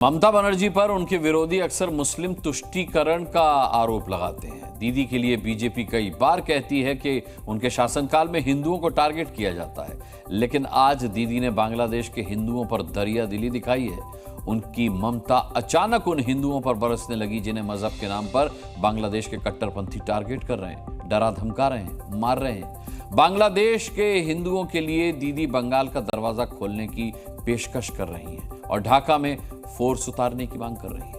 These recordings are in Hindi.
ममता बनर्जी पर उनके विरोधी अक्सर मुस्लिम तुष्टीकरण का आरोप लगाते हैं। दीदी के लिए बीजेपी कई बार कहती है कि उनके शासनकाल में हिंदुओं को टारगेट किया जाता है, लेकिन आज दीदी ने बांग्लादेश के हिंदुओं पर दरियादिली दिखाई है। उनकी ममता अचानक उन हिंदुओं पर बरसने लगी जिन्हें मजहब के नाम पर बांग्लादेश के कट्टरपंथी टारगेट कर रहे हैं, डरा धमका रहे हैं, मार रहे हैं। बांग्लादेश के हिंदुओं के लिए दीदी बंगाल का दरवाजा खोलने की पेशकश कर रही हैं और ढाका में फोर्स उतारने की मांग कर रही है।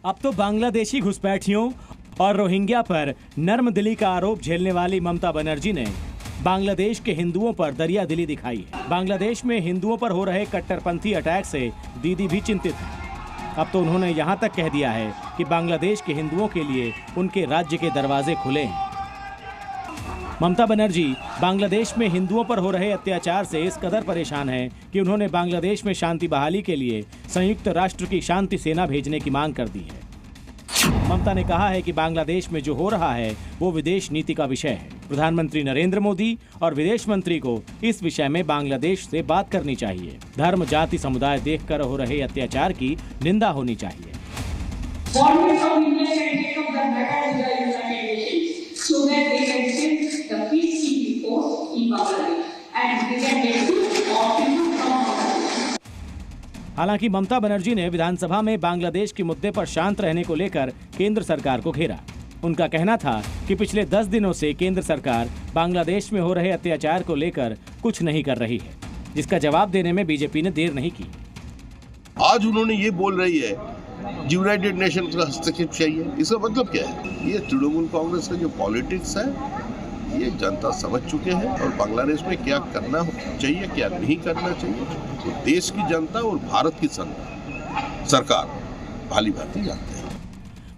अब तो बांग्लादेशी घुसपैठियों और रोहिंग्या पर नर्म दिली का आरोप झेलने वाली ममता बनर्जी ने बांग्लादेश के हिंदुओं पर दरियादिली दिखाई है। बांग्लादेश में हिंदुओं पर हो रहे कट्टरपंथी अटैक से दीदी भी चिंतित है। अब तो उन्होंने यहां तक कह दिया है कि बांग्लादेश के हिंदुओं के लिए उनके राज्य के दरवाजे खुले हैं। ममता बनर्जी बांग्लादेश में हिंदुओं पर हो रहे अत्याचार से इस कदर परेशान हैं कि उन्होंने बांग्लादेश में शांति बहाली के लिए संयुक्त राष्ट्र की शांति सेना भेजने की मांग कर दी है। ममता ने कहा है कि बांग्लादेश में जो हो रहा है वो विदेश नीति का विषय है। प्रधानमंत्री नरेंद्र मोदी और विदेश मंत्री को इस विषय में बांग्लादेश से बात करनी चाहिए। धर्म, जाति, समुदाय देखकर हो रहे अत्याचार की निंदा होनी चाहिए। हालांकि ममता बनर्जी ने विधानसभा में बांग्लादेश के मुद्दे पर शांत रहने को लेकर केंद्र सरकार को घेरा। उनका कहना था कि पिछले 10 दिनों से केंद्र सरकार बांग्लादेश में हो रहे अत्याचार को लेकर कुछ नहीं कर रही है, जिसका जवाब देने में बीजेपी ने देर नहीं की। आज उन्होंने ये बोल रही है यूनाइटेड नेशन का हस्तक्षेप चाहिए। इसका मतलब क्या है? ये तृणमूल कांग्रेस का जो पॉलिटिक्स है ये जनता समझ चुके हैं और बांग्लादेश में क्या करना चाहिए, क्या नहीं करना चाहिए, तो देश की जनता और भारत की सरकार भाली भांति जानते हैं।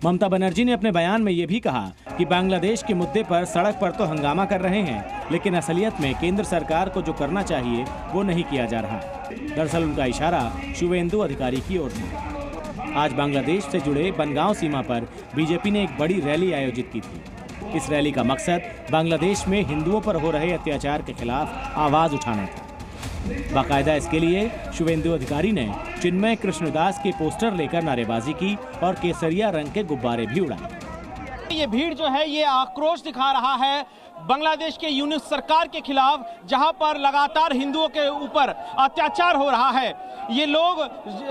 ममता बनर्जी ने अपने बयान में ये भी कहा कि बांग्लादेश के मुद्दे पर सड़क पर तो हंगामा कर रहे हैं, लेकिन असलियत में केंद्र सरकार को जो करना चाहिए वो नहीं किया जा रहा। दरअसल उनका इशारा शुवेंदु अधिकारी की ओर था। आज बांग्लादेश से जुड़े बनगांव सीमा पर बीजेपी ने एक बड़ी रैली आयोजित की थी। इस रैली का मकसद बांग्लादेश में हिंदुओं पर हो रहे अत्याचार के खिलाफ आवाज उठाना था। बाकायदा इसके लिए शुवेंदु अधिकारी ने चिन्मय कृष्णदास के पोस्टर लेकर नारेबाजी की और केसरिया रंग के गुब्बारे भी उड़ाए। ये भीड़ जो है ये आक्रोश दिखा रहा है बांग्लादेश के यूनिट सरकार के खिलाफ, जहां पर लगातार हिंदुओं के ऊपर अत्याचार हो रहा है। ये लोग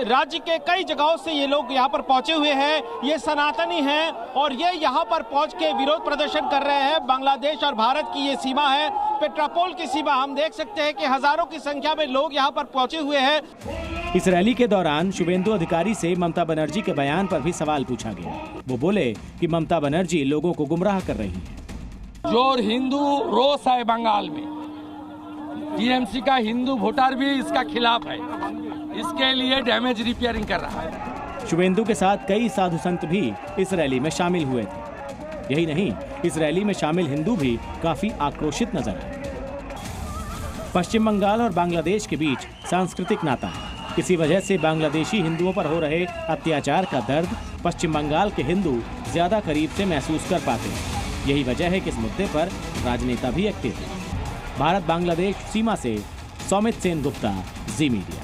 राज्य के कई जगहों से ये लोग यहाँ पर पहुंचे हुए हैं। ये सनातनी हैं और ये यहाँ पर पहुंच के विरोध प्रदर्शन कर रहे हैं। बांग्लादेश और भारत की ये सीमा है, पेट्रापोल की सीमा। हम देख सकते हैं कि हजारों की संख्या में लोग यहाँ पर पहुंचे हुए हैं। इस रैली के दौरान शुवेंदु अधिकारी से ममता बनर्जी के बयान पर भी सवाल पूछा गया। वो बोले कि ममता बनर्जी लोगों को गुमराह कर रही है। जो हिंदू रोष है बंगाल में, टीएमसी का हिंदू वोटर भी इसका खिलाफ है, इसके लिए डैमेज रिपेयरिंग कर रहा है। शुवेंदु के साथ कई साधु संत भी इस रैली में शामिल हुए थे। यही नहीं, इस रैली में शामिल हिंदू भी काफी आक्रोशित नजर आए। पश्चिम बंगाल और बांग्लादेश के बीच सांस्कृतिक नाता है। इसी वजह से बांग्लादेशी हिंदुओं पर हो रहे अत्याचार का दर्द पश्चिम बंगाल के हिंदू ज्यादा करीब से महसूस कर पाते हैं। यही वजह है कि इस मुद्दे पर राजनेता भी एक्टिव है। भारत बांग्लादेश सीमा से सौमित सेन गुप्ता, जी मीडिया।